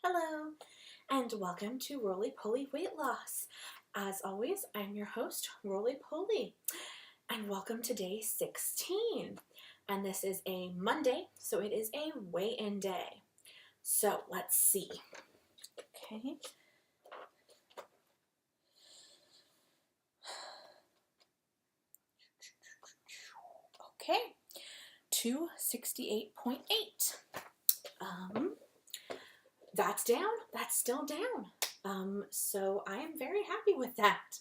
Hello, and welcome to Roly Poly Weight Loss. As always, I'm your host, Roly Poly, and welcome to day 16. And this is a Monday, so it is a weigh-in day. So let's see. Okay. Okay, 268.8. That's down. That's still down. So I am very happy with that.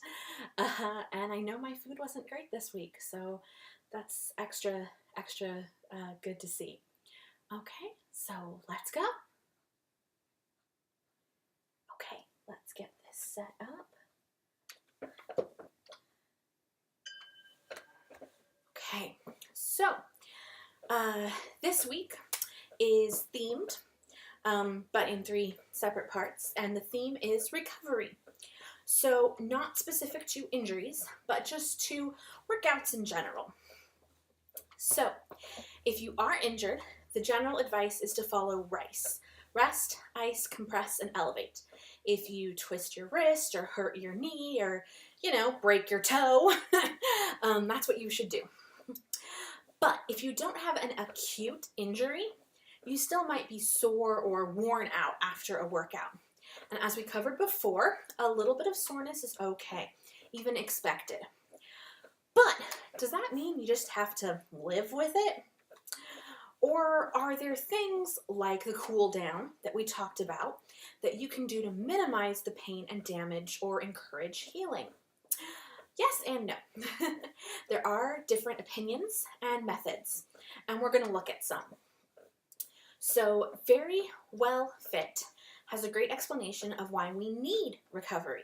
And I know my food wasn't great this week, so that's extra good to see. Okay, so let's go. Okay, let's get this set up. Okay, so this week is themed, but in 3 separate parts, and the theme is recovery. So not specific to injuries, but just to workouts in general. So if you are injured, the general advice is to follow RICE. Rest, ice, compress, and elevate. If you twist your wrist or hurt your knee or, break your toe, that's what you should do. But if you don't have an acute injury, you still might be sore or worn out after a workout. And as we covered before, a little bit of soreness is okay, even expected. But does that mean you just have to live with it? Or are there things like the cool down that we talked about that you can do to minimize the pain and damage or encourage healing? Yes and no. There are different opinions and methods, and we're going to look at some. So Very Well Fit has a great explanation of why we need recovery.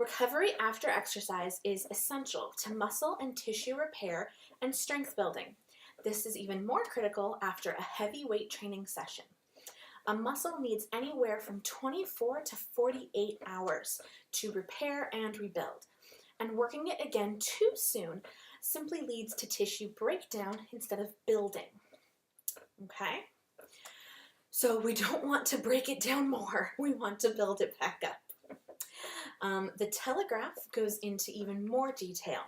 Recovery after exercise is essential to muscle and tissue repair and strength building. This is even more critical after a heavy weight training session. A muscle needs anywhere from 24 to 48 hours to repair and rebuild, and working it again too soon simply leads to tissue breakdown instead of building. Okay? So we don't want to break it down more. We want to build it back up. The Telegraph goes into even more detail.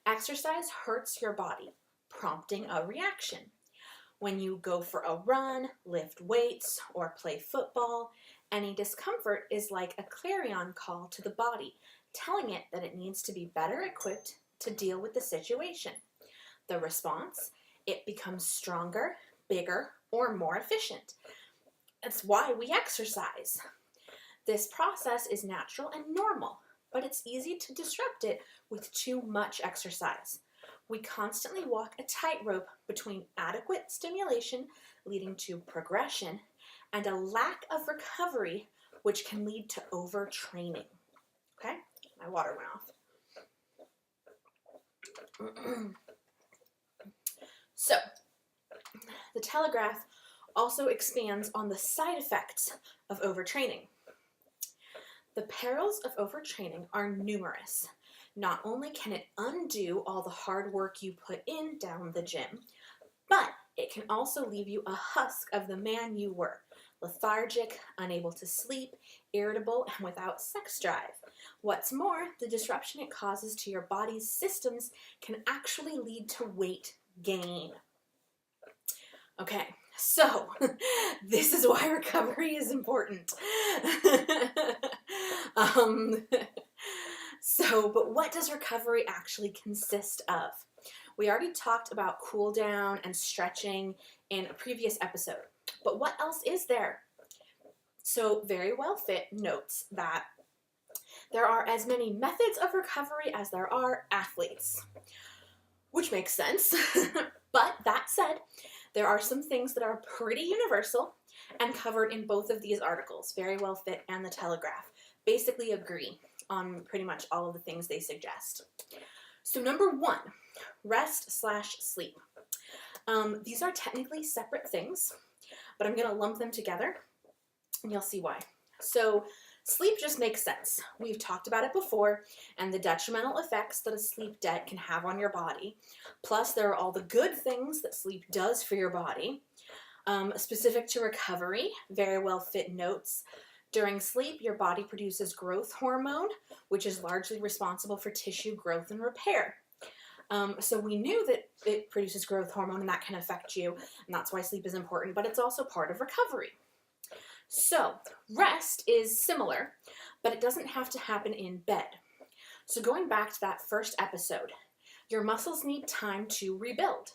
Exercise hurts your body, prompting a reaction. When you go for a run, lift weights, or play football, any discomfort is like a clarion call to the body, telling it that it needs to be better equipped to deal with the situation. The response? It becomes stronger, bigger, or more efficient. That's why we exercise. This process is natural and normal, but it's easy to disrupt it with too much exercise. We constantly walk a tightrope between adequate stimulation, leading to progression, and a lack of recovery, which can lead to overtraining. Okay, my water went off. So, the Telegraph also expands on the side effects of overtraining. The perils of overtraining are numerous. Not only can it undo all the hard work you put in down the gym, but it can also leave you a husk of the man you were, lethargic, unable to sleep, irritable, and without sex drive. What's more, the disruption it causes to your body's systems can actually lead to weight gain. Okay, so this is why recovery is important. But what does recovery actually consist of? We already talked about cool down and stretching in a previous episode, but what else is there? So Very Well Fit notes that there are as many methods of recovery as there are athletes, which makes sense. But that said, there are some things that are pretty universal and covered in both of these articles, Very Well Fit and The Telegraph. Basically agree on pretty much all of the things they suggest. So number 1, rest/sleep. These are technically separate things, but I'm going to lump them together, and you'll see why. So sleep just makes sense. We've talked about it before, and the detrimental effects that a sleep debt can have on your body. Plus, there are all the good things that sleep does for your body. Specific to recovery, Verywell Fit notes, during sleep, your body produces growth hormone, which is largely responsible for tissue growth and repair. So we knew that it produces growth hormone and that can affect you, and that's why sleep is important, but it's also part of recovery. So rest is similar, but it doesn't have to happen in bed. So going back to that first episode, your muscles need time to rebuild.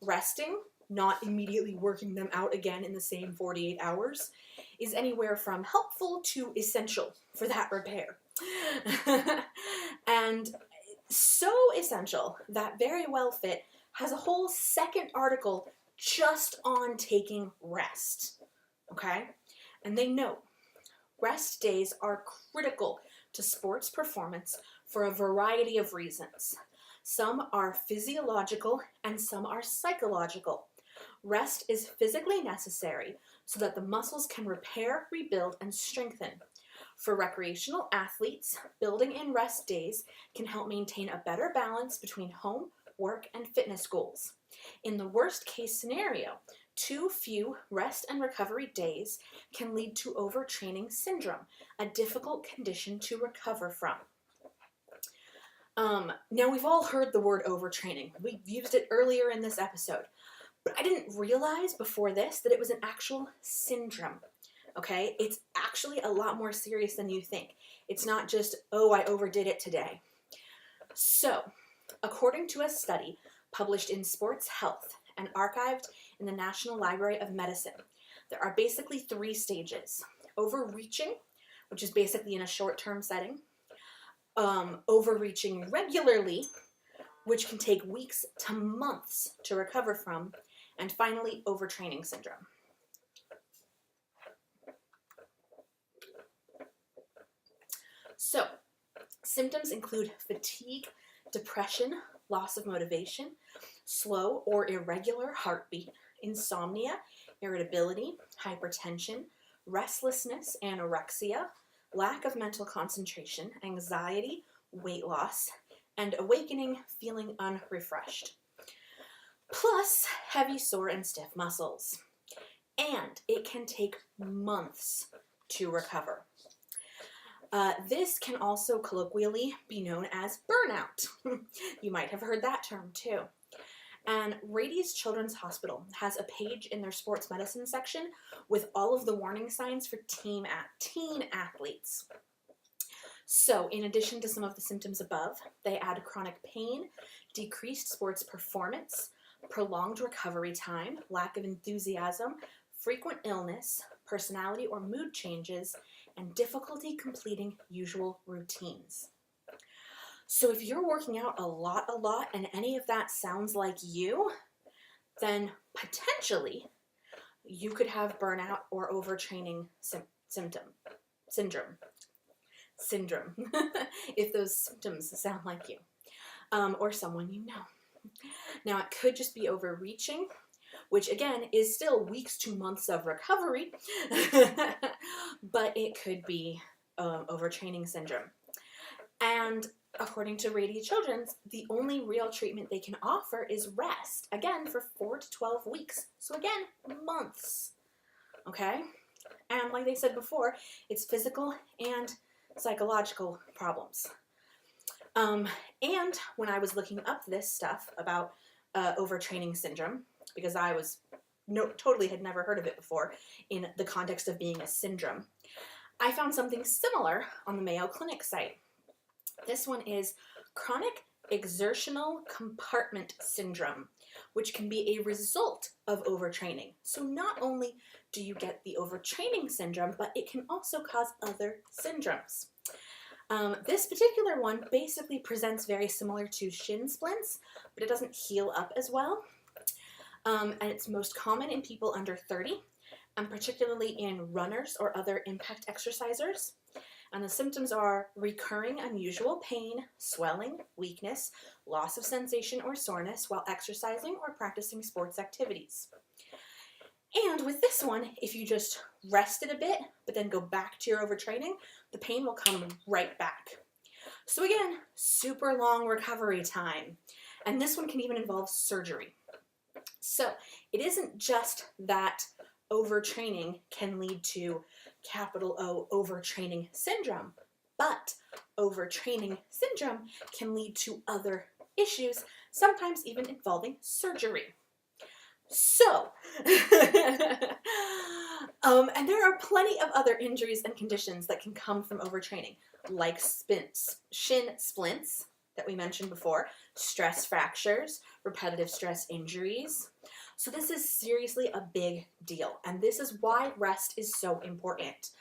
Resting, not immediately working them out again in the same 48 hours, is anywhere from helpful to essential for that repair. And so essential that Verywell Fit has a whole second article just on taking rest, okay? And they note, rest days are critical to sports performance for a variety of reasons. Some are physiological and some are psychological. Rest is physically necessary so that the muscles can repair, rebuild, and strengthen. For recreational athletes, building in rest days can help maintain a better balance between home, work, and fitness goals. In the worst case scenario, too few rest and recovery days can lead to overtraining syndrome, a difficult condition to recover from. Now we've all heard the word overtraining. We used it earlier in this episode, but I didn't realize before this that it was an actual syndrome. Okay, it's actually a lot more serious than you think. It's not just, oh, I overdid it today. So, according to a study published in Sports Health and archived in the National Library of Medicine, there are basically 3 stages. Overreaching, which is basically in a short-term setting. Overreaching regularly, which can take weeks to months to recover from. And finally, overtraining syndrome. So, symptoms include fatigue, depression, loss of motivation, slow or irregular heartbeat, insomnia, irritability, hypertension, restlessness, anorexia, lack of mental concentration, anxiety, weight loss, and awakening feeling unrefreshed. Plus, heavy, sore, and stiff muscles. And it can take months to recover. This can also colloquially be known as burnout. You might have heard that term too. And Rady's Children's Hospital has a page in their sports medicine section with all of the warning signs for teen athletes. So, in addition to some of the symptoms above, they add chronic pain, decreased sports performance, prolonged recovery time, lack of enthusiasm, frequent illness, personality or mood changes, and difficulty completing usual routines. So if you're working out a lot, and any of that sounds like you, then potentially you could have burnout or overtraining syndrome, if those symptoms sound like you, or someone you know. Now, it could just be overreaching, which again is still weeks to months of recovery, but it could be overtraining syndrome. And according to Rady Children's, the only real treatment they can offer is rest, again, for 4 to 12 weeks. So again, months, okay? And like they said before, it's physical and psychological problems. And when I was looking up this stuff about overtraining syndrome, because I totally had never heard of it before in the context of being a syndrome, I found something similar on the Mayo Clinic site. This one is chronic exertional compartment syndrome, which can be a result of overtraining. So not only do you get the overtraining syndrome, but it can also cause other syndromes. This particular one basically presents very similar to shin splints, but it doesn't heal up as well. And it's most common in people under 30, and particularly in runners or other impact exercisers. And the symptoms are recurring unusual pain, swelling, weakness, loss of sensation or soreness while exercising or practicing sports activities. And with this one, if you just rest it a bit, but then go back to your overtraining, the pain will come right back. So again, super long recovery time. And this one can even involve surgery. So it isn't just that overtraining can lead to capital O, overtraining syndrome, but overtraining syndrome can lead to other issues, sometimes even involving surgery. So, and there are plenty of other injuries and conditions that can come from overtraining, like shin splints that we mentioned before, stress fractures, repetitive stress injuries. So this is seriously a big deal, and this is why rest is so important.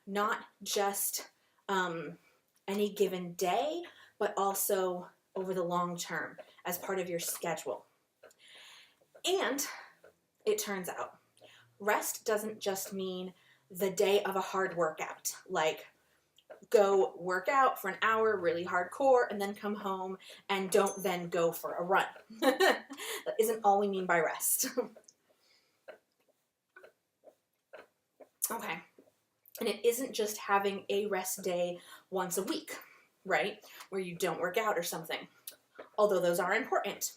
Not just any given day, but also over the long term as part of your schedule. And it turns out, rest doesn't just mean the day of a hard workout, like go work out for an hour, really hardcore, and then come home and don't then go for a run. That isn't all we mean by rest. Okay, and it isn't just having a rest day once a week, right, where you don't work out or something, although those are important.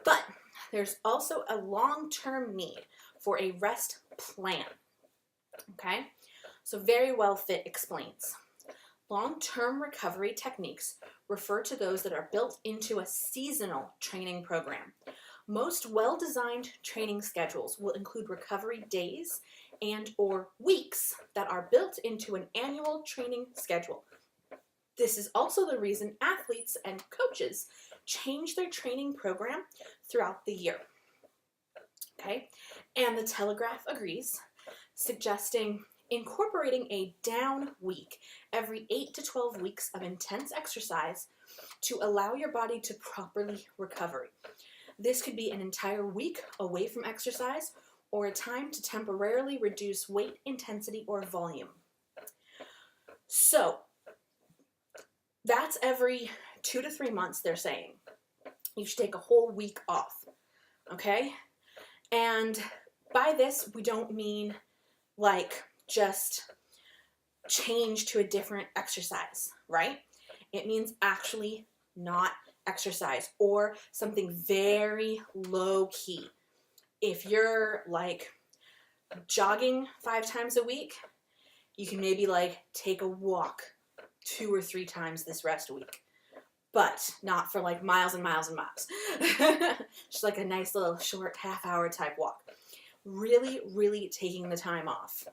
But there's also a long-term need for a rest plan, okay? So Very Well Fit explains, long-term recovery techniques refer to those that are built into a seasonal training program. Most well-designed training schedules will include recovery days and or weeks that are built into an annual training schedule. This is also the reason athletes and coaches change their training program throughout the year. Okay, and the Telegraph agrees, suggesting incorporating a down week every 8 to 12 weeks of intense exercise to allow your body to properly recover. This could be an entire week away from exercise or a time to temporarily reduce weight intensity or volume. So that's every 2 to 3 months, they're saying. You should take a whole week off, okay? And by this, we don't mean like just change to a different exercise, right? It means actually not exercise or something very low key. If you're like jogging 5 times a week, you can maybe like take a walk 2 or 3 times this rest week, but not for like miles and miles and miles. Just like a nice little short half-hour type walk. Really, really taking the time off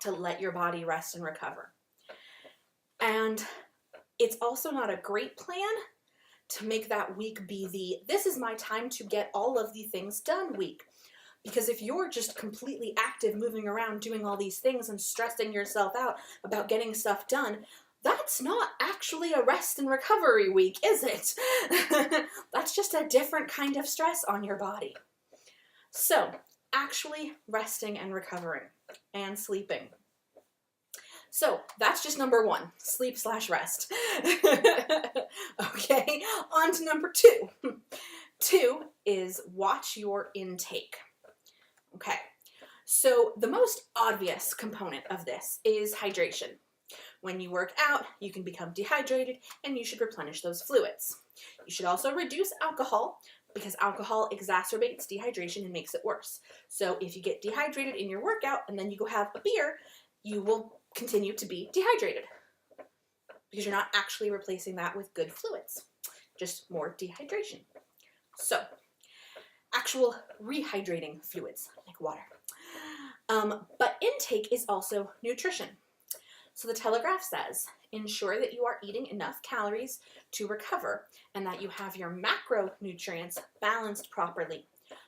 to let your body rest and recover. And it's also not a great plan to make that week be the, this is my time to get all of the things done week. Because if you're just completely active, moving around, doing all these things and stressing yourself out about getting stuff done, that's not actually a rest and recovery week, is it? That's just a different kind of stress on your body. So, actually resting and recovering and sleeping. So, that's just number 1, sleep/rest. Okay, on to number 2. 2 is watch your intake. Okay, so the most obvious component of this is hydration. When you work out, you can become dehydrated and you should replenish those fluids. You should also reduce alcohol because alcohol exacerbates dehydration and makes it worse. So if you get dehydrated in your workout and then you go have a beer, you will continue to be dehydrated because you're not actually replacing that with good fluids, just more dehydration. So actual rehydrating fluids like water. But intake is also nutrition. So the Telegraph says, ensure that you are eating enough calories to recover and that you have your macronutrients balanced properly.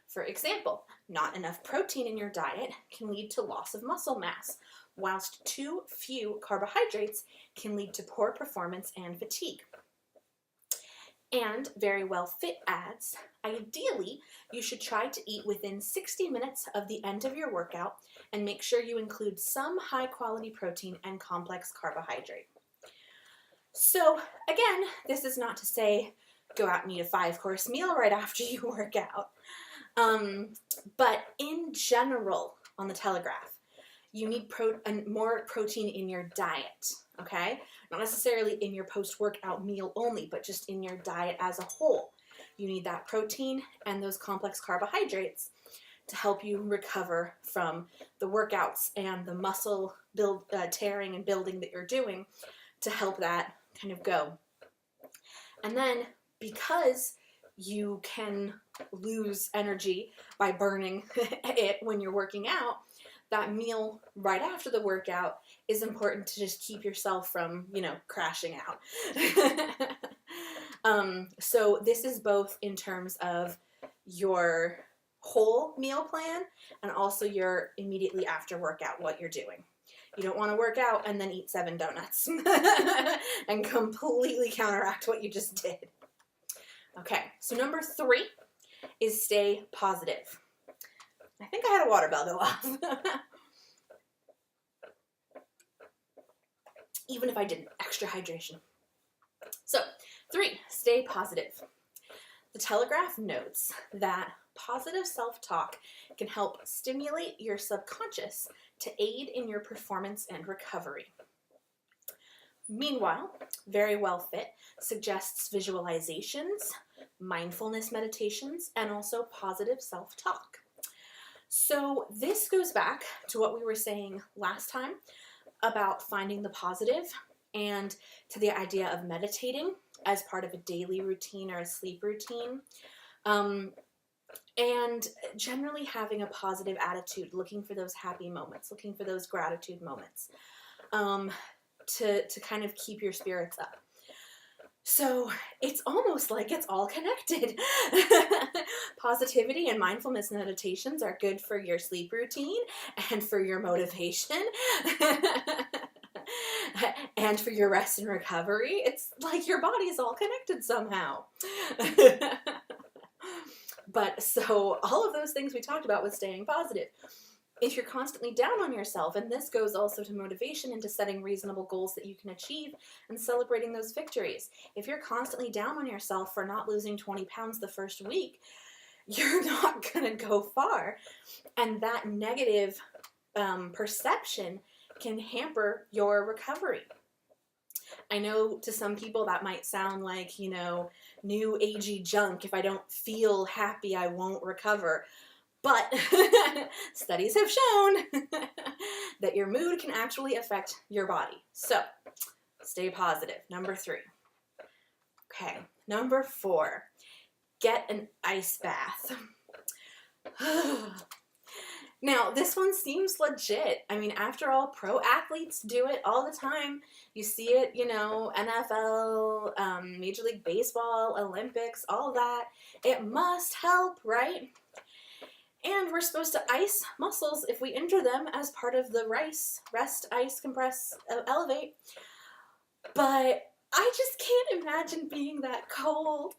For example, not enough protein in your diet can lead to loss of muscle mass, whilst too few carbohydrates can lead to poor performance and fatigue. And Very Well Fit adds, ideally, you should try to eat within 60 minutes of the end of your workout and make sure you include some high-quality protein and complex carbohydrate. So, again, this is not to say go out and eat a 5-course meal right after you work out. But in general, on the Telegraph, you need more protein in your diet, okay? Not necessarily in your post-workout meal only, but just in your diet as a whole. You need that protein and those complex carbohydrates to help you recover from the workouts and the muscle tearing and building that you're doing, to help that kind of go. And then, because you can lose energy by burning it when you're working out, that meal right after the workout is important to just keep yourself from, crashing out. So this is both in terms of your whole meal plan and also your immediately after workout, what you're doing. You don't want to work out and then eat 7 donuts and completely counteract what you just did. Okay, so number 3 is stay positive. I think I had a water bell go off. Even if I didn't, extra hydration. So, 3, stay positive. The Telegraph notes that positive self-talk can help stimulate your subconscious to aid in your performance and recovery. Meanwhile, Very Well Fit suggests visualizations, mindfulness meditations, and also positive self-talk. So this goes back to what we were saying last time about finding the positive, and to the idea of meditating as part of a daily routine or a sleep routine. And generally having a positive attitude, looking for those happy moments, looking for those gratitude moments, to kind of keep your spirits up. So it's almost like it's all connected. Positivity and mindfulness meditations are good for your sleep routine and for your motivation and for your rest and recovery. It's like your body is all connected somehow. But so all of those things we talked about with staying positive. If you're constantly down on yourself, and this goes also to motivation and to setting reasonable goals that you can achieve and celebrating those victories. If you're constantly down on yourself for not losing 20 pounds the first week, you're not going to go far. And that negative perception can hamper your recovery. I know to some people that might sound like, new agey junk. If I don't feel happy, I won't recover. But studies have shown that your mood can actually affect your body. So stay positive. Number 3. Okay, number 4, get an ice bath. Now, this one seems legit. I mean, after all, pro athletes do it all the time. You see it, NFL, Major League Baseball, Olympics, all that. It must help, right? And we're supposed to ice muscles if we injure them as part of the rest, ice, compress, elevate. But I just can't imagine being that cold.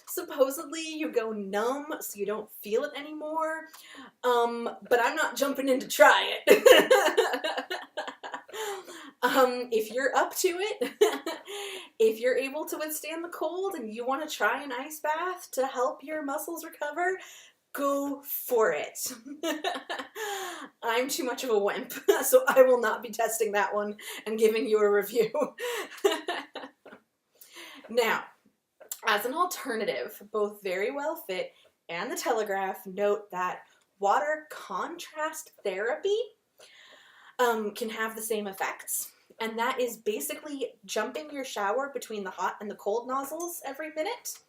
Supposedly you go numb so you don't feel it anymore. But I'm not jumping in to try it. If you're up to it, if you're able to withstand the cold and you want to try an ice bath to help your muscles recover, go for it. I'm too much of a wimp, so I will not be testing that one and giving you a review. Now, as an alternative, both Very Well Fit and the Telegraph note that water contrast therapy can have the same effects. And that is basically jumping your shower between the hot and the cold nozzles every minute.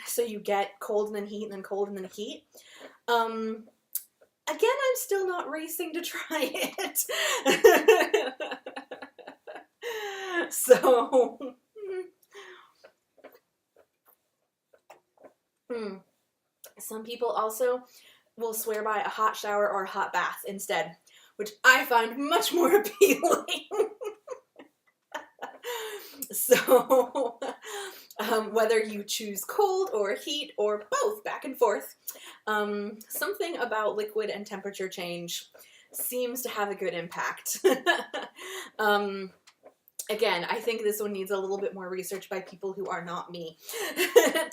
So you get cold and then heat and then cold and then heat. Again, I'm still not racing to try it. So, some people also will swear by a hot shower or a hot bath instead, which I find much more appealing. So, whether you choose cold or heat or both, back and forth, something about liquid and temperature change seems to have a good impact. Again, I think this one needs a little bit more research by people who are not me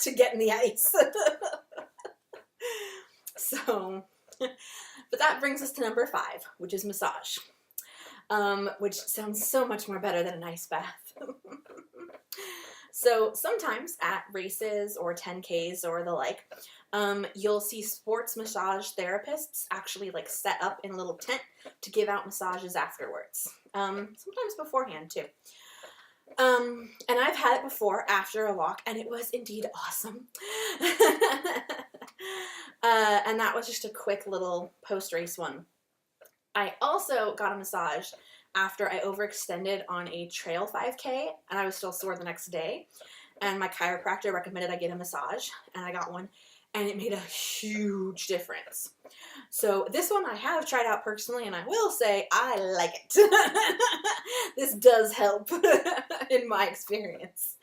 to get in the ice. So, but that brings us to number 5, which is massage, which sounds so much more better than an ice bath. So sometimes at races or 10Ks or the like, you'll see sports massage therapists actually like set up in a little tent to give out massages afterwards. Sometimes beforehand too. And I've had it before after a walk, and it was indeed awesome. And that was just a quick little post-race one. I also got a massage after I overextended on a trail 5K, and I was still sore the next day. And my chiropractor recommended I get a massage, and I got one, and it made a huge difference. So this one I have tried out personally, and I will say I like it. This does help in my experience.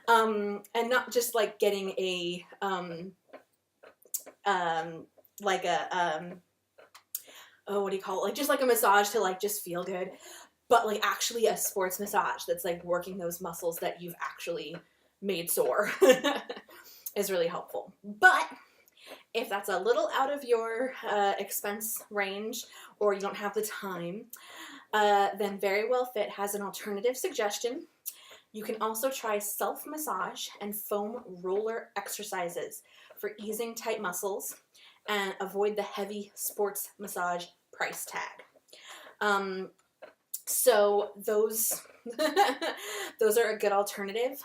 And not just like getting a, like a, what do you call it? Like just like a massage to like just feel good, but like actually a sports massage that's like working those muscles that you've actually made sore is really helpful. But if that's a little out of your expense range or you don't have the time, then Very Well Fit has an alternative suggestion. You can also try self-massage and foam roller exercises for easing tight muscles and avoid the heavy sports massage price tag. So those those are a good alternative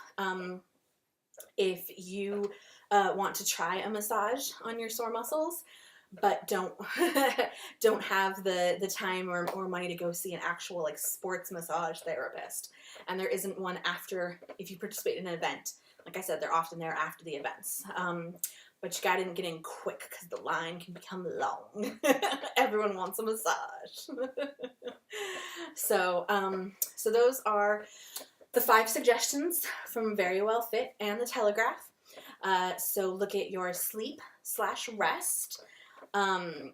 if you want to try a massage on your sore muscles, but don't have the time or money to go see an actual like sports massage therapist. And there isn't one after, if you participate in an event. Like I said, they're often there after the events. But you gotta get in quick because the line can become long. Everyone wants a massage. So those are the 5 suggestions from Very Well Fit and The Telegraph. So look at your sleep/rest, and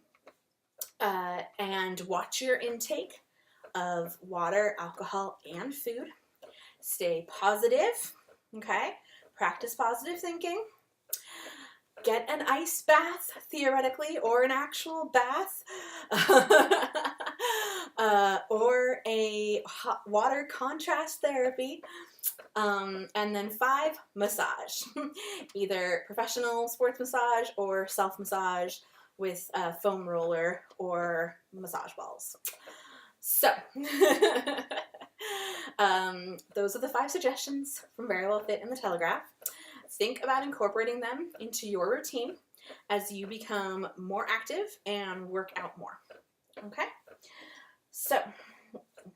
watch your intake of water, alcohol, and food. Stay positive, okay? Practice positive thinking. Get an ice bath, theoretically, or an actual bath, or a hot water contrast therapy. And then 5, massage. Either professional sports massage or self-massage with a foam roller or massage balls. So, those are the 5 suggestions from Very Well Fit and The Telegraph. Think about incorporating them into your routine as you become more active and work out more. Okay? So,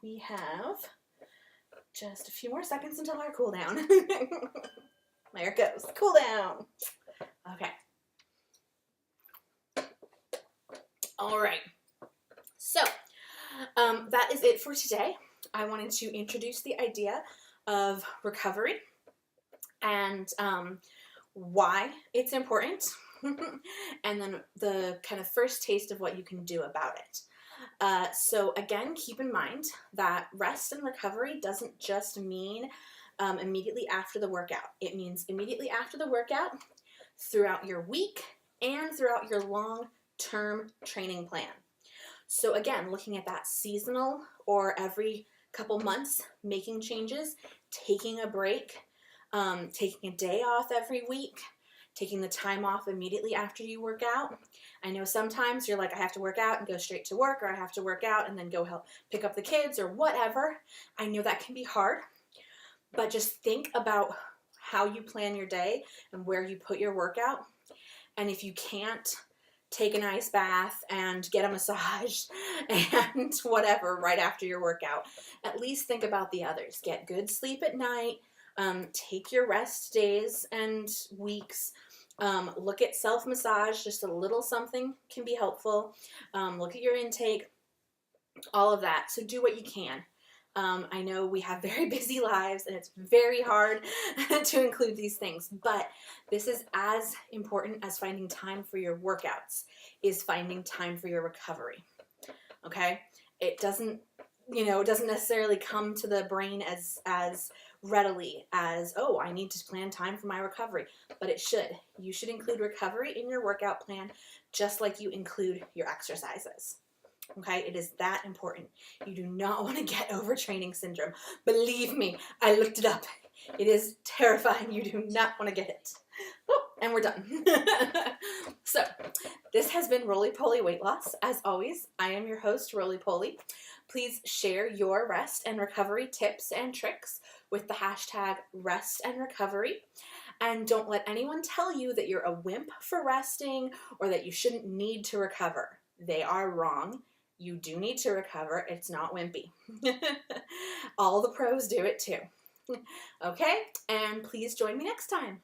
we have just a few more seconds until our cool down. There it goes. Cool down. Okay. All right. So, that is it for today. I wanted to introduce the idea of recovery and why it's important, and then the kind of first taste of what you can do about it. So again, keep in mind that rest and recovery doesn't just mean immediately after the workout. It means immediately after the workout, throughout your week, and throughout your long-term training plan. So again, looking at that seasonal or every couple months, making changes, taking a break, taking a day off every week, taking the time off immediately after you work out. I know sometimes you're like, I have to work out and go straight to work, or I have to work out and then go help pick up the kids or whatever. I know that can be hard, but just think about how you plan your day and where you put your workout. And if you can't take an ice bath and get a massage and whatever right after your workout, at least think about the others. Get good sleep at night. Take your rest days and weeks. Look at self-massage. Just a little something can be helpful. Look at your intake. All of that. So do what you can. I know we have very busy lives and it's very hard to include these things, but this is as important as finding time for your workouts is finding time for your recovery. Okay? It doesn't necessarily come to the brain as readily as, oh, I need to plan time for my recovery, but it should. You should include recovery in your workout plan just like you include your exercises. Okay, it is that important. You do not want to get overtraining syndrome. Believe me, I looked it up. It is terrifying. You do not want to get hit. Oh, and we're done. So, this has been Roly Poly Weight Loss. As always, I am your host, Roly Poly. Please share your rest and recovery tips and tricks with the hashtag rest and recovery. And don't let anyone tell you that you're a wimp for resting or that you shouldn't need to recover. They are wrong. You do need to recover. It's not wimpy. All the pros do it too. Okay, and please join me next time.